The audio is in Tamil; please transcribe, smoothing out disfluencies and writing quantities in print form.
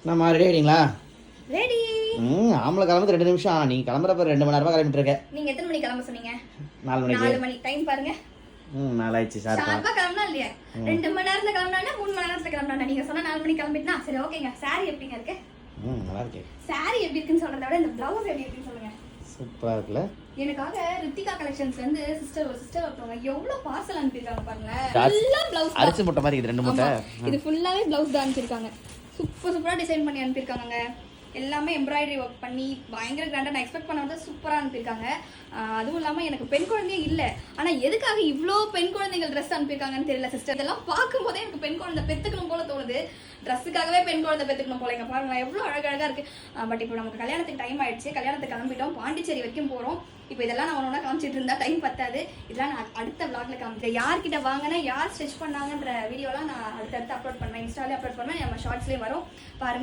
நம்ம ரெடிங்களா? ரெடி. ஆம்பளை கிளம்புறது 2 நிமிஷம். நீ கிளம்புறப்ப 2 மணி நேரமா கிளம்பிட்டு இருக்க. நீங்க எத்தனை மணிக்கு கிளம்ப சொன்னீங்க? 4 மணிக்கு. 4 மணி டைம் பாருங்க. 4 ஆயிடுச்சு சார். ஷார்ப்பா கிளம்பனா இல்லையா? 2 மணி நேரத்துல கிளம்பனானா 3 மணி நேரத்துல கிளம்பனானா? நீங்க சொன்ன 4 மணிக்கு கிளம்பிட்டா சரி ஓகேங்க. சாரி எப்படிங்க இருக்கு? நல்லா இருக்கு. சாரி எப்படி இருக்குன்னு சொல்றத விட இந்த ப்ளவுஸ் எப்படி இருக்குன்னு சொல்லுங்க. சூப்பரா இருக்குல. எனக்காக ரித்திகா கலெக்ஷன்ஸ்ல இருந்து சிஸ்டர் ஒருத்தவங்க எவ்வளவு பார்சல் அனுப்பிருக்காங்க பாருங்க. ஃபுல்லா ப்ளவுஸ். அரிசி மூட்டை மாதிரி இது 2 மூட்டை. இது ஃபுல்லாவே ப்ளவுஸ் தான் அனுப்பிருக்காங்க. சூப்பரா டிசைன் பண்ணி அனுப்பிருக்காங்க. எல்லாமே எம்ப்ராய்டரி ஒர்க் பண்ணி பயங்கர கிராண்டா நான் எக்ஸ்பெக்ட் பண்ண வந்து சூப்பராக அனுப்பியிருக்காங்க. அதுவும் இல்லாமல் எனக்கு பெண் குழந்தையே இல்லை, ஆனால் எதுக்காக இவ்வளோ பெண் குழந்தைகள் ட்ரெஸ் அனுப்பியிருக்காங்கன்னு தெரியல சிஸ்டர். இதெல்லாம் பார்க்கும்போதே எனக்கு பெண் குழந்தை பெற்றுக்கணும் போல தோணுது. ட்ரெஸ்ஸுக்காகவே பெண் குழந்தை பெற்றுக்கணும் போல. இங்கே பாருங்க எவ்வளோ அழகழகாக இருக்குது. பட் இப்போ நமக்கு கல்யாணத்துக்கு டைம் ஆயிடுச்சு. கல்யாணத்துக்கு கிளம்பிட்டோம், பாண்டிச்சேரி வரைக்கும் போகிறோம். இப்போ இதெல்லாம் நான் ஒன்றா காமிச்சிட்டு இருந்தா டைம் பத்தாது. இதெல்லாம் நான் அடுத்த விளாக்ல காமிக்கிறேன். யார்கிட்ட வாங்கினா யார் ஸ்டிச் பண்ணாங்கன்ற வீடியோலாம் நான் அடுத்தடுத்து அப்லோட் பண்ணுவேன். இன்ஸ்டாலே அப்லோட் பண்ணுவேன், நம்ம ஷார்ட்ஸ்லேயும் வரும் பாருங்க.